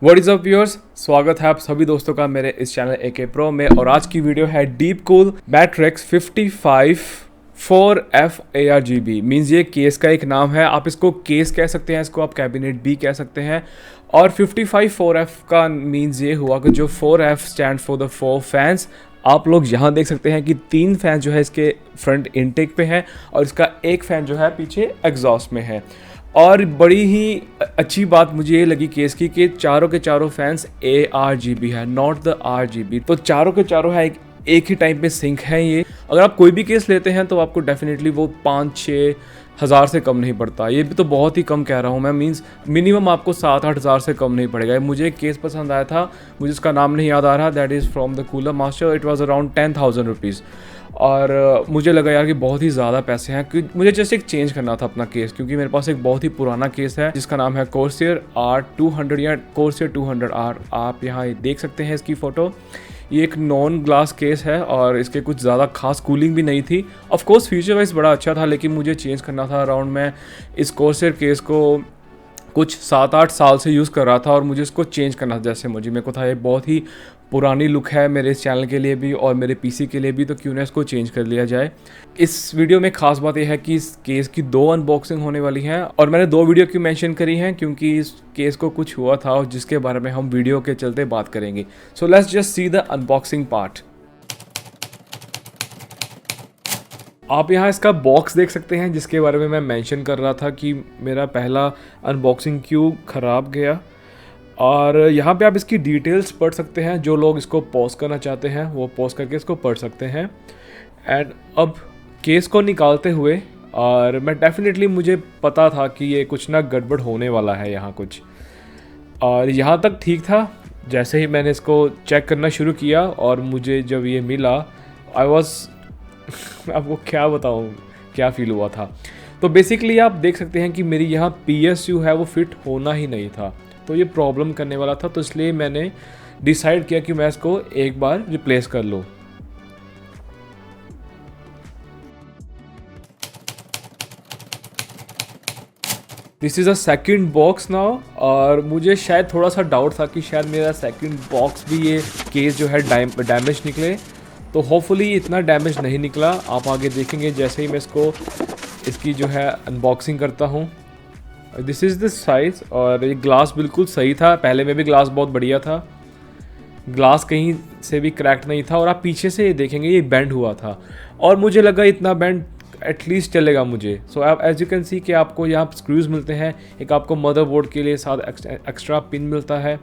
What is up viewers, स्वागत है आप सभी दोस्तों का मेरे इस चैनल AK Pro में। और आज की वीडियो है deep cool matrix 55 4F ARGB। Means ये केस का एक नाम है, आप इसको केस कह सकते हैं, इसको आप कैबिनेट भी कह सकते हैं। और 55 4F का मीन्स ये हुआ कि जो 4F stand for the 4 fans. आप लोग यहाँ देख सकते हैं कि 3 फैन जो है इसके फ्रंट इनटेक पे है और इसका एक फ़ैन जो है पीछे एग्जॉस्ट में है। और बड़ी ही अच्छी बात मुझे ये लगी केस की कि चारों के चारों फैंस ARGB है, नॉट द RGB। तो चारों के चारों है एक ही टाइम पे सिंक है। ये अगर आप कोई भी केस लेते हैं तो आपको डेफिनेटली वो 5-6 हज़ार से कम नहीं पड़ता। ये भी तो बहुत ही कम कह रहा हूँ मैं, मीन्स मिनिमम आपको 7-8 हज़ार से कम नहीं पड़ेगा। मुझे एक केस पसंद आया था, मुझे उसका नाम नहीं याद आ रहा, that is from the cooler master, it was around 10,000 rupees. और मुझे लगा यार कि बहुत ही ज़्यादा पैसे हैं कि मुझे जस्ट एक चेंज करना था अपना केस, क्योंकि मेरे पास एक बहुत ही पुराना केस है जिसका नाम है Corsair R200 या Corsair 200R। आप यहाँ देख सकते हैं इसकी फ़ोटो। ये एक नॉन ग्लास केस है और इसके कुछ ज़्यादा खास कूलिंग भी नहीं थी। ऑफ कोर्स फीचर वाइज बड़ा अच्छा था, लेकिन मुझे चेंज करना था। अराउंड मैं इस Corsair केस को कुछ 7-8 साल से यूज़ कर रहा था और मुझे इसको चेंज करना था। जैसे मुझे मेरे को था ये बहुत ही पुरानी लुक है मेरे इस चैनल के लिए भी और मेरे PC के लिए भी, तो क्यों ना इसको चेंज कर लिया जाए। इस वीडियो में ख़ास बात यह है कि इस केस की 2 अनबॉक्सिंग होने वाली हैं और मैंने 2 वीडियो क्यों मेंशन करी हैं, क्योंकि इस केस को कुछ हुआ था और जिसके बारे में हम वीडियो के चलते बात करेंगे। So let's just see the unboxing part. आप यहाँ इसका बॉक्स देख सकते हैं जिसके बारे में मैं मेंशन कर रहा था कि मेरा पहला अनबॉक्सिंग क्यों ख़राब गया। और यहाँ पे आप इसकी डिटेल्स पढ़ सकते हैं। जो लोग इसको पॉज करना चाहते हैं वो पॉज करके इसको पढ़ सकते हैं। एंड अब केस को निकालते हुए और मैं डेफिनेटली मुझे पता था कि ये कुछ ना गड़बड़ होने वाला है यहाँ कुछ, और यहाँ तक ठीक था। जैसे ही मैंने इसको चेक करना शुरू किया और मुझे जब ये मिला, आई वॉज आपको क्या बताऊँ क्या फ़ील हुआ था। तो बेसिकली आप देख सकते हैं कि मेरी यहाँ PSU है वो फिट होना ही नहीं था, तो ये प्रॉब्लम करने वाला था। तो इसलिए मैंने डिसाइड किया कि मैं इसको एक बार रिप्लेस कर लूँ। This is a second box now. और मुझे शायद थोड़ा सा डाउट था कि शायद मेरा सेकंड बॉक्स भी ये केस जो है डैमेज निकले, तो होपफुली इतना डैमेज नहीं निकला। आप आगे देखेंगे जैसे ही मैं इसकी जो है अनबॉक्सिंग करता हूँ। दिस इज़ द साइज़ और ये ग्लास बिल्कुल सही था। पहले में भी ग्लास बहुत बढ़िया था, ग्लास कहीं से भी क्रैक्ट नहीं था। और आप पीछे से ये देखेंगे ये बेंड हुआ था और मुझे लगा इतना बेंड एटलीस्ट चलेगा मुझे। सो आप एज यू कैन सी कि आपको यहाँ स्क्रूज़ मिलते हैं, एक आपको मदरबोर्ड के लिए साथ एक्स्ट्रा पिन मिलता है।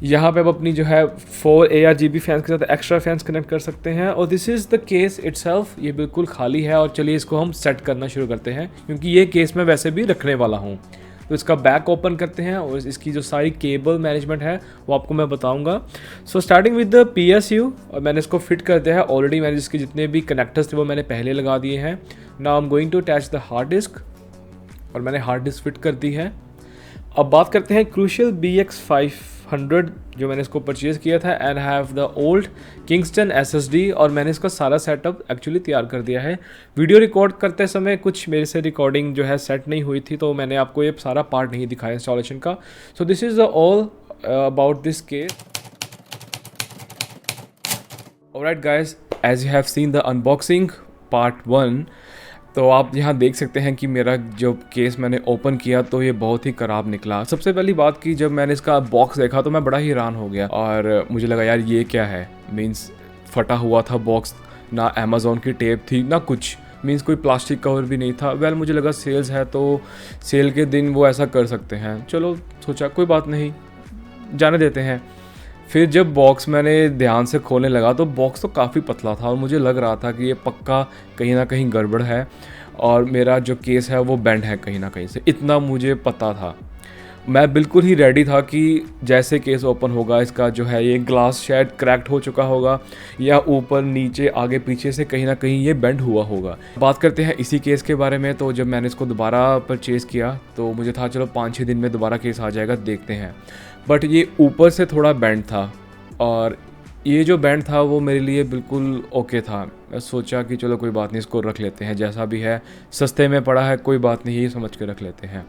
यहाँ पे आप अपनी जो है 4 ARGB फैंस के साथ एक्स्ट्रा फैंस कनेक्ट कर सकते हैं। और this is the case itself, ये बिल्कुल खाली है। और चलिए इसको हम सेट करना शुरू करते हैं, क्योंकि ये केस मैं वैसे भी रखने वाला हूँ। तो इसका बैक ओपन करते हैं और इसकी जो सारी केबल मैनेजमेंट है वो आपको मैं बताऊंगा। So starting with the PSU, और मैंने इसको फिट कर दिया है ऑलरेडी। मैंने इसके जितने भी कनेक्टर्स थे वो मैंने पहले लगा दिए हैं। Now I am going to attach the hard disk, और मैंने हार्ड डिस्क फिट कर दी है। अब बात करते हैं क्रूशियल BX500 जो मैंने इसको परचेज़ किया था, and have the old Kingston SSD। और मैंने इसका सारा सेटअप एक्चुअली तैयार कर दिया है। वीडियो रिकॉर्ड करते समय कुछ मेरे से रिकॉर्डिंग जो है सेट नहीं हुई थी, तो मैंने आपको ये सारा पार्ट नहीं दिखाया इंस्टॉलेशन का। So this is the all about this case. Alright guys, as you have seen the unboxing part 1, तो आप यहाँ देख सकते हैं कि मेरा जो केस मैंने ओपन किया तो ये बहुत ही ख़राब निकला। सबसे पहली बात कि जब मैंने इसका बॉक्स देखा तो मैं बड़ा ही हैरान हो गया और मुझे लगा यार ये क्या है। मींस फटा हुआ था बॉक्स, ना अमेज़ॉन की टेप थी ना कुछ, मींस कोई प्लास्टिक कवर भी नहीं था। वेल मुझे लगा सेल्स है तो सेल के दिन वो ऐसा कर सकते हैं, चलो सोचा कोई बात नहीं, जाने देते हैं। फिर जब बॉक्स मैंने ध्यान से खोलने लगा तो बॉक्स तो काफ़ी पतला था और मुझे लग रहा था कि ये पक्का कहीं ना कहीं गड़बड़ है और मेरा जो केस है वो बेंड है कहीं ना कहीं से, इतना मुझे पता था। मैं बिल्कुल ही रेडी था कि जैसे केस ओपन होगा इसका जो है ये ग्लास शायद क्रैक्ड हो चुका होगा या ऊपर नीचे आगे पीछे से कहीं ना कहीं ये बेंड हुआ होगा। बात करते हैं इसी केस के बारे में। तो जब मैंने इसको दोबारा परचेज़ किया तो मुझे था चलो 5-6 दिन में दोबारा केस आ जाएगा, देखते हैं। बट ये ऊपर से थोड़ा बेंड था और ये जो बैंड था वो मेरे लिए बिल्कुल ओके था। मैं सोचा कि चलो कोई बात नहीं, इसको रख लेते हैं, जैसा भी है सस्ते में पड़ा है कोई बात नहीं, ये समझ के रख लेते हैं।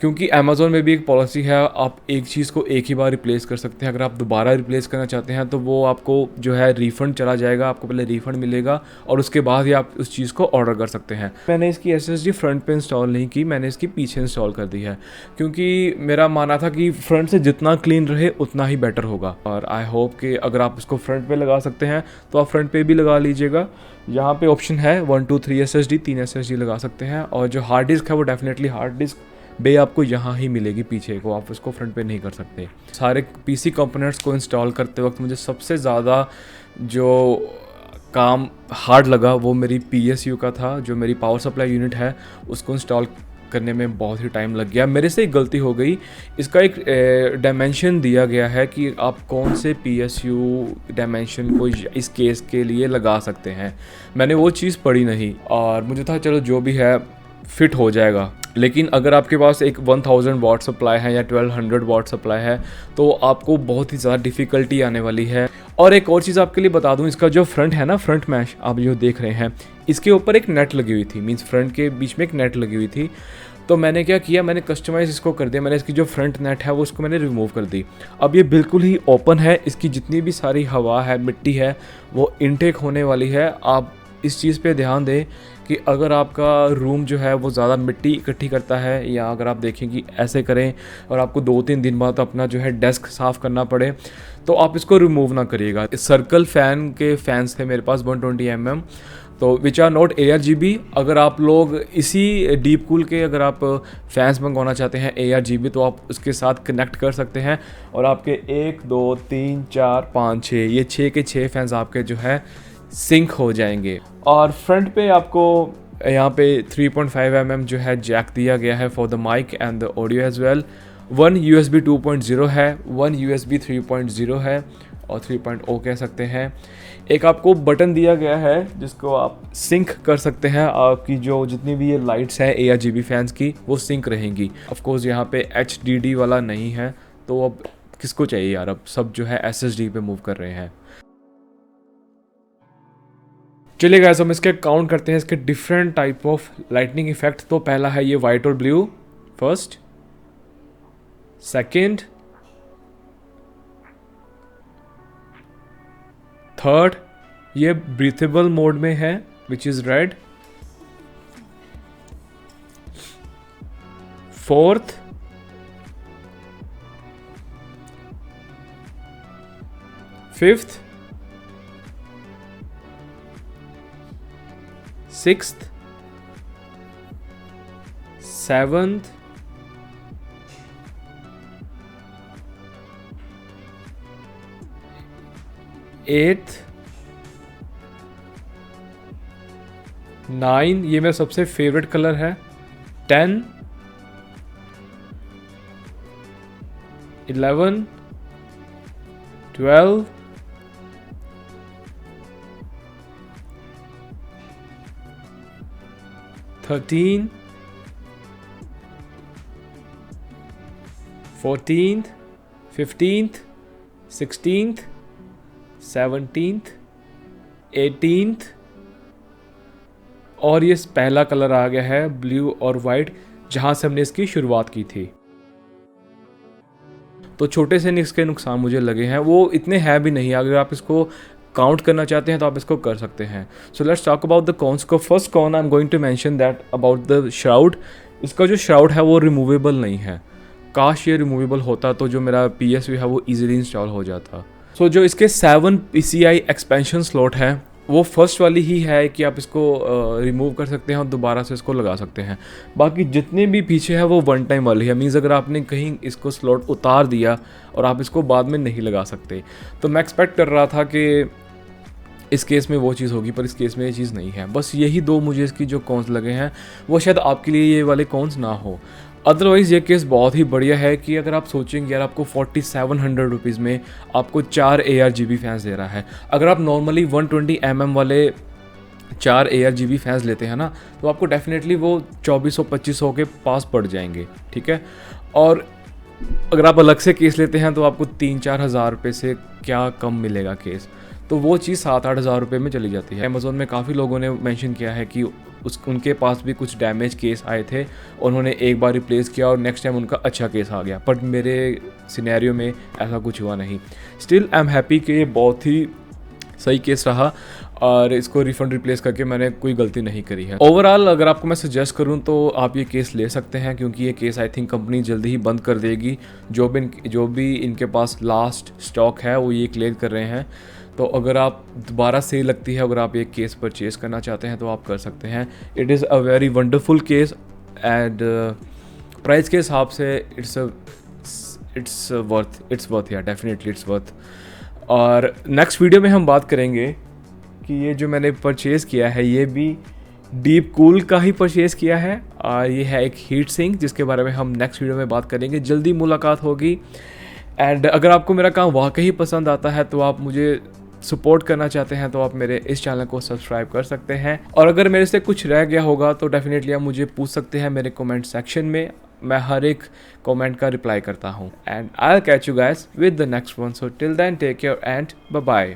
क्योंकि अमेज़ोन में भी एक पॉलिसी है, आप एक चीज़ को एक ही बार रिप्लेस कर सकते हैं। अगर आप दोबारा रिप्लेस करना चाहते हैं तो वो आपको जो है रिफ़ंड चला जाएगा, आपको पहले रिफ़ंड मिलेगा और उसके बाद ही आप उस चीज़ को ऑर्डर कर सकते हैं। मैंने इसकी SSD फ्रंट पे इंस्टॉल नहीं की, मैंने इसकी पीछे इंस्टॉल कर दी है, क्योंकि मेरा मानना था कि फ्रंट से जितना क्लीन रहे उतना ही बेटर होगा। और आई होप कि अगर आप इसको फ्रंट पे लगा सकते हैं तो आप फ्रंट पे भी लगा लीजिएगा। यहाँ पे ऑप्शन है 1 2 3 SSD, 3 SSD लगा सकते हैं। और जो हार्ड डिस्क है वो डेफिनेटली हार्ड डिस्क बे आपको यहाँ ही मिलेगी पीछे को, आप उसको फ्रंट पे नहीं कर सकते। सारे पीसी कंपोनेंट्स को इंस्टॉल करते वक्त मुझे सबसे ज़्यादा जो काम हार्ड लगा वो मेरी PSU का था, जो मेरी पावर सप्लाई यूनिट है उसको इंस्टॉल करने में बहुत ही टाइम लग गया। मेरे से एक गलती हो गई, इसका एक डायमेंशन दिया गया है कि आप कौन से PSU डायमेंशन को इस केस के लिए लगा सकते हैं। मैंने वो चीज़ पढ़ी नहीं और मुझे था चलो जो भी है फिट हो जाएगा। लेकिन अगर आपके पास एक 1000 वाट सप्लाई है या 1200 वाट सप्लाई है तो आपको बहुत ही ज़्यादा डिफ़िकल्टी आने वाली है। और एक और चीज़ आपके लिए बता दूं, इसका जो फ्रंट है ना, फ्रंट मैश आप जो देख रहे हैं, इसके ऊपर एक नेट लगी हुई थी, मींस फ्रंट के बीच में एक नेट लगी हुई थी। तो मैंने क्या किया, मैंने कस्टमाइज़ इसको कर दिया। मैंने इसकी जो फ्रंट नेट है वो उसको मैंने रिमूव कर दी। अब ये बिल्कुल ही ओपन है, इसकी जितनी भी सारी हवा है, मिट्टी है, वो इनटेक होने वाली है। आप इस चीज़ पे ध्यान दें कि अगर आपका रूम जो है वो ज़्यादा मिट्टी इकट्ठी करता है, या अगर आप देखें कि ऐसे करें और आपको 2-3 दिन बाद अपना जो है डेस्क साफ़ करना पड़े, तो आप इसको रिमूव ना करिएगा। सर्कल फ़ैन के फ़ैन्स थे मेरे पास 120 mm, तो विच आर नॉट ARGB। अगर आप लोग इसी डीप कूल के अगर आप फैंस मंगवाना चाहते हैं ARGB, तो आप उसके साथ कनेक्ट कर सकते हैं और आपके 1 2 3 4 5 6 ये 6 के 6 फैंस आपके जो है सिंक हो जाएंगे। और फ्रंट पे आपको यहाँ पे 3.5 mm जो है जैक दिया गया है for the mic and the audio as well. 1 USB 2.0 है, 1 USB 3.0 है और 3.0 कह सकते हैं। एक आपको बटन दिया गया है जिसको आप सिंक कर सकते हैं, आपकी जो जितनी भी ये लाइट्स हैं ARGB फैंस की वो सिंक रहेंगी। ऑफ कोर्स यहाँ पे HDD वाला नहीं है, तो अब किसको चाहिए यार, अब सब जो है SSD पे मूव कर रहे हैं। चलिए गाइस, हम इसके काउंट करते हैं इसके different type of lightning effect. तो पहला है ये वाइट और ब्लू, फर्स्ट, सेकंड, थर्ड, ये ब्रीथेबल मोड में है which is red, fourth, fifth, sixth, seventh, eighth, 9, ये मेरा सबसे फेवरेट कलर है, 10, 11, 12, 13, 14th, 15th, 16th, 17th, 18th, और ये पहला कलर आ गया है ब्लू और वाइट, जहाँ से हमने इसकी शुरुआत की थी। तो छोटे से इसके नुकसान मुझे लगे हैं, वो इतने हैं भी नहीं। अगर आप इसको काउंट करना चाहते हैं तो आप इसको कर सकते हैं। So let's talk about the cons को। First con I am going to mention that about the shroud. इसका जो श्राउड है वो रिमूवेबल नहीं है। काश ये रिमूवेबल होता तो जो मेरा PSU है वो ईजिली इंस्टॉल हो जाता। सो जो इसके 7 PCI एक्सपेंशन स्लॉट है वो फर्स्ट वाली ही है कि आप इसको रिमूव कर सकते हैं और दोबारा से इसको लगा सकते हैं। बाकी जितने भी पीछे है वो वन टाइम वाली है, मीन्स अगर आपने कहीं इसको स्लॉट उतार दिया और आप इसको बाद में नहीं लगा सकते। तो मैं एक्सपेक्ट कर रहा था कि इस केस में वो चीज़ होगी, पर इस केस में ये चीज़ नहीं है। बस यही दो मुझे इसकी जो कॉन्स लगे हैं, वो शायद आपके लिए ये वाले कॉन्स ना हो। अदरवाइज़ ये केस बहुत ही बढ़िया है कि अगर आप सोचेंगे यार आपको 4700 रुपीज़ में आपको 4 ARGB फैंस दे रहा है। अगर आप नॉर्मली 120 mm वाले 4 ARGB फैंस लेते हैं ना, तो आपको डेफिनेटली वो 2400-2500 के पास पड़ जाएंगे, ठीक है। और अगर आप अलग से केस लेते हैं तो आपको 3-4 हज़ार रुपये से क्या कम मिलेगा केस। तो वो चीज़ 7-8 हज़ार रुपये में चली जाती है। अमेज़ोन में काफ़ी लोगों ने मेंशन किया है कि उनके पास भी कुछ डैमेज केस आए थे, उन्होंने एक बार रिप्लेस किया और नेक्स्ट टाइम उनका अच्छा केस आ गया, बट मेरे सिनेरियो में ऐसा कुछ हुआ नहीं। स्टिल आई एम हैप्पी कि ये बहुत ही सही केस रहा और इसको रिफ़ंड रिप्लेस करके मैंने कोई गलती नहीं करी है। ओवरऑल अगर आपको मैं सजेस्ट करूं तो आप ये केस ले सकते हैं, क्योंकि ये केस आई थिंक कंपनी जल्दी ही बंद कर देगी। जो भी इनके पास लास्ट स्टॉक है वो ये क्लियर कर रहे हैं। तो अगर आप दोबारा सेल लगती है, अगर आप ये केस परचेज़ करना चाहते हैं तो आप कर सकते हैं। It is a very wonderful case and price के हिसाब से इट्स वर्थ या डेफिनेटली इट्स वर्थ। और नेक्स्ट वीडियो में हम बात करेंगे कि ये जो मैंने परचेज़ किया है ये भी डीप कूल का ही परचेज़ किया है, और ये है एक हीट सिंक जिसके बारे में हम नेक्स्ट वीडियो में बात करेंगे। जल्दी मुलाकात होगी। एंड अगर आपको मेरा काम वाकई पसंद आता है तो आप मुझे सपोर्ट करना चाहते हैं तो आप मेरे इस चैनल को सब्सक्राइब कर सकते हैं। और अगर मेरे से कुछ रह गया होगा तो डेफिनेटली आप मुझे पूछ सकते हैं मेरे कमेंट सेक्शन में। मैं हर एक कमेंट का रिप्लाई करता हूँ। And I will catch you guys with the next one. So till then take care and bye bye.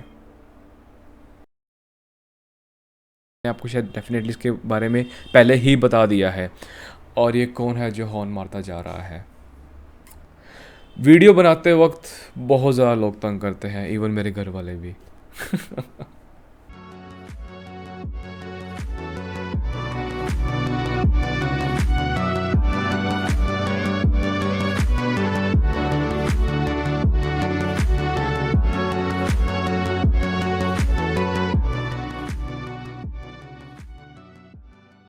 मैंने आपको शायद डेफिनेटली इसके बारे में पहले ही बता दिया है। और ये कौन है जो हॉर्न मारता जा रहा है? वीडियो बनाते वक्त बहुत ज़्यादा लोग तंग करते हैं, इवन मेरे घर वाले भी।